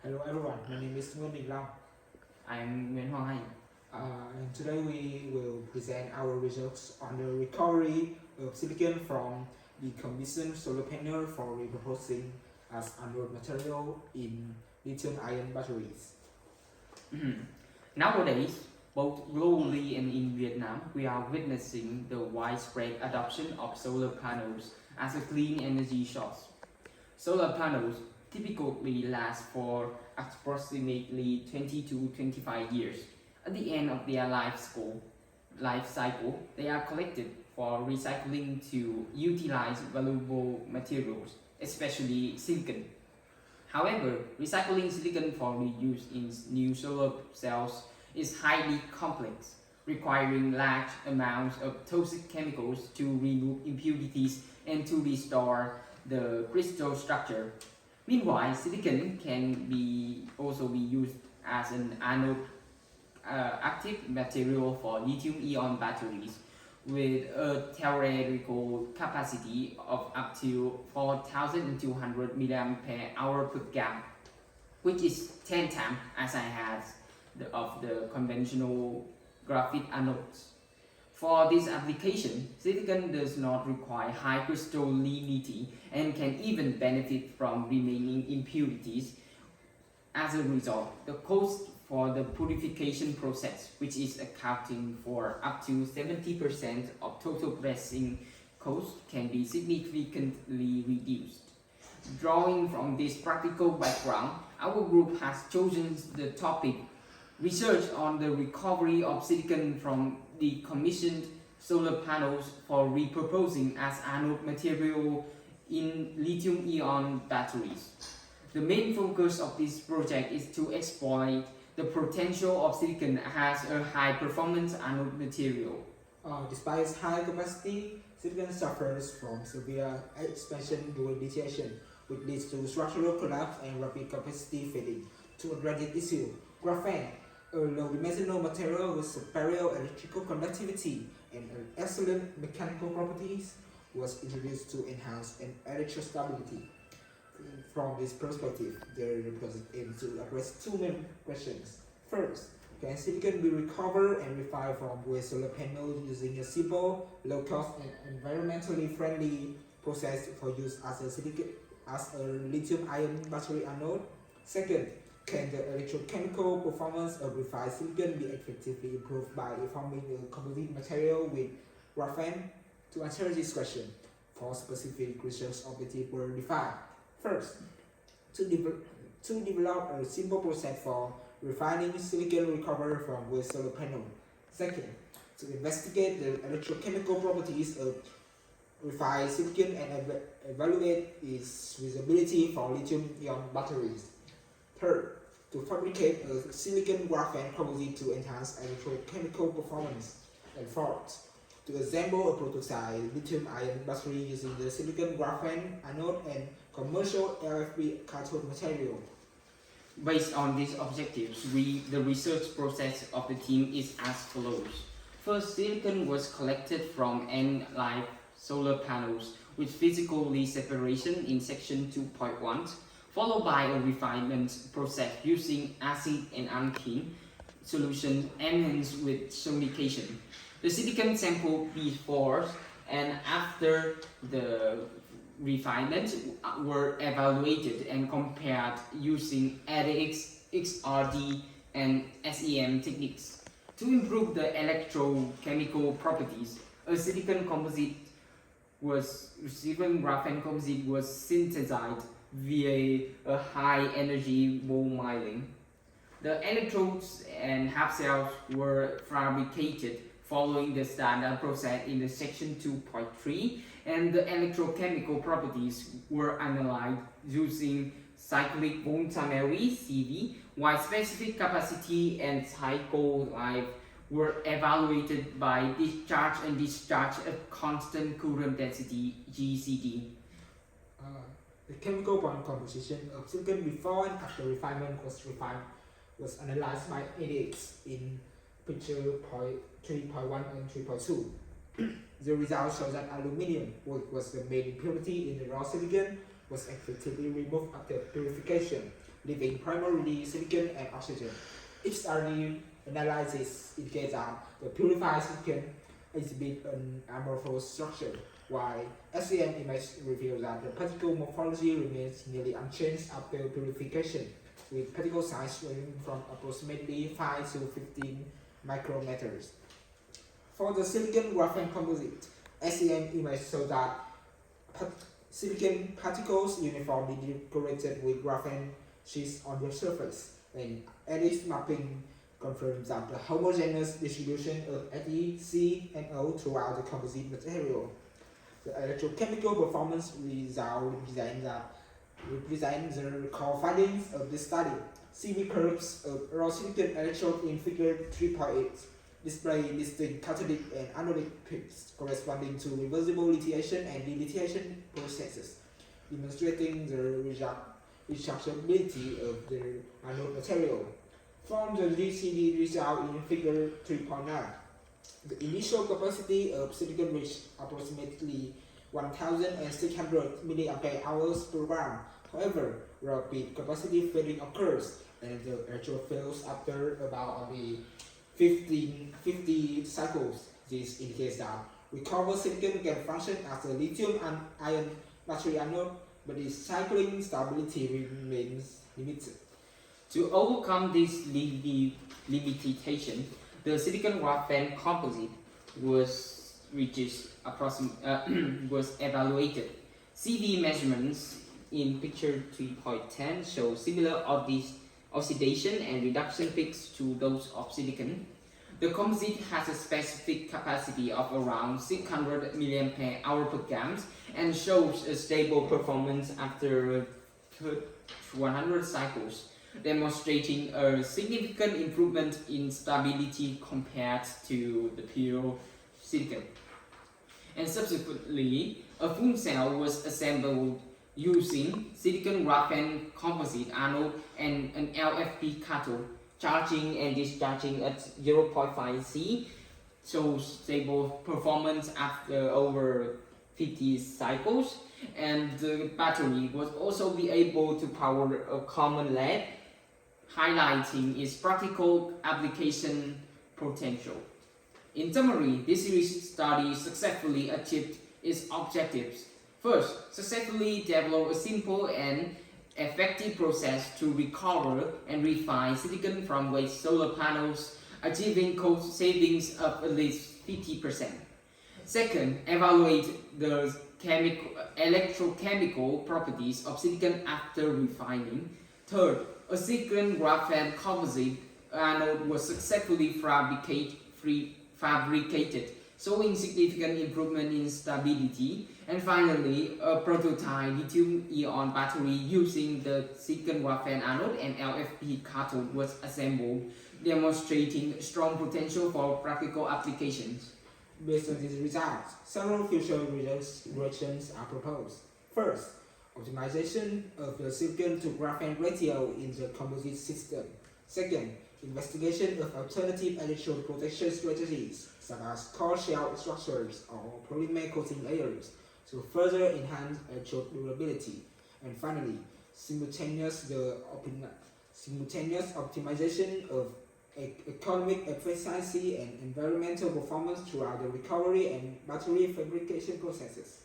Hello everyone, my name is Nguyen Đình Long. I'm Nguyễn Hoàng Anh. And today we will present our results on the recovery of silicon from decommissioned solar panel for repurposing as anode material in lithium-ion batteries. Nowadays, both globally and in Vietnam, we are witnessing the widespread adoption of solar panels as a clean energy source. Solar panels typically last for approximately 20 to 25 years. At the end of their life cycle, they are collected for recycling to utilize valuable materials, especially silicon. However, recycling silicon for reuse in new solar cells is highly complex, requiring large amounts of toxic chemicals to remove impurities and to restore the crystal structure. Meanwhile, silicon can also be used as an anode active material for lithium-ion batteries with a theoretical capacity of up to 4,200 mAh per gap, which is 10 times as high as of the conventional graphite anodes. For this application, silicon does not require high crystallinity and can even benefit from remaining impurities. As a result, the cost for the purification process, which is accounting for up to 70% of total pressing cost, can be significantly reduced. Drawing from this practical background, our group has chosen the topic research on the recovery of silicon from decommissioned solar panels for repurposing as anode material in lithium-ion batteries. The main focus of this project is to exploit the potential of silicon as a high-performance anode material. Despite its high capacity, silicon suffers from severe expansion during lithiation, which leads to structural collapse and rapid capacity fading. To address this issue, graphene, a low-dimensional material with superior electrical conductivity and excellent mechanical properties, was introduced to enhance electrostability. From this perspective, there was aim to address two main questions. First, can silicon be recovered and refined from waste solar panels using a simple, low-cost, and environmentally friendly process for use as a lithium-ion battery anode? Second, can the electrochemical performance of refined silicon be effectively improved by forming a composite material with graphene? To answer this question, four specific research objectives were defined. First, to develop a simple process for refining silicon recovered from waste solar panel. Second, to investigate the electrochemical properties of refined silicon and evaluate its usability for lithium-ion batteries. Third, to fabricate a silicon graphene composite to enhance electrochemical performance. And fourth, to assemble a prototype lithium-ion battery using the silicon graphene anode and commercial LFP cathode material. Based on these objectives, the research process of the team is as follows. First, silicon was collected from end-life solar panels with physical separation in section 2.1, followed by a refinement process using acid and alkene solution enhanced with sonication. The silicon sample before and after the refinement were evaluated and compared using ADX, XRD, and SEM techniques. To improve the electrochemical properties, a silicon graphene composite was synthesized via a high-energy ball milling. The electrodes and half cells were fabricated following the standard process in the section 2.3, and the electrochemical properties were analyzed using cyclic voltammetry (CV), while specific capacity and cycle life were evaluated by discharge and discharge at constant current density (GCD). The chemical bond composition of silicon before and after refinement was analyzed by ADX in picture 3.1 and 3.2. The results show that aluminium, which was the main impurity in the raw silicon, was effectively removed after purification. leaving primarily silicon and oxygen. Each study analysis indicates that the purified silicon exhibits an amorphous structure, while SEM image reveals that the particle morphology remains nearly unchanged after purification, with particle size ranging from approximately 5 to 15 micrometers. For the silicon graphene composite, SEM image shows that silicon particles uniformly decorated with graphene sheets on the surface, and edge mapping confirms that the homogeneous distribution of Fe, C, and O throughout the composite material. The electrochemical performance result represent the core findings of this study. CV curves of raw silicon electrode in figure 3.8 display distinct catalytic and anodic peaks corresponding to reversible lithiation and delithiation processes, demonstrating the rechargeability of the anode material. From the GCD result in figure 3.9, the initial capacity of silicon reached approximately 1,600 mAh per gram. However, rapid capacity fading occurs, and the electrode fails after about only 50 cycles. This indicates that recovered silicon can function as a lithium-ion battery anode, but its cycling stability remains limited. To overcome this limitation, the silicon graphene composite was evaluated. CV measurements in picture 3.10 show similar oxidation and reduction peaks to those of silicon. The composite has a specific capacity of around 600 mAh per gram and shows a stable performance after 100 cycles, demonstrating a significant improvement in stability compared to the pure silicon. And subsequently, a full cell was assembled using silicon graphene composite anode and an LFP cathode, charging and discharging at 0.5 C, shows stable performance after over 50 cycles, and the battery was also be able to power a common lab, highlighting its practical application potential. In summary, this research study successfully achieved its objectives. First, successfully develop a simple and effective process to recover and refine silicon from waste solar panels, achieving cost savings of at least 50%. Second, evaluate the electrochemical properties of silicon after refining. Third, a silicon graphene composite anode was successfully fabricated, showing significant improvement in stability. And finally, a prototype lithium-ion battery using the silicon graphene anode and LFP cathode was assembled, demonstrating strong potential for practical applications. Based on these results, several future directions are proposed. First, optimization of the silicon to graphene ratio in the composite system. Second, investigation of alternative electrode protection strategies, such as core shell structures or polymer coating layers, to further enhance electrode durability. And finally, simultaneous optimization of economic efficiency and environmental performance throughout the recovery and battery fabrication processes.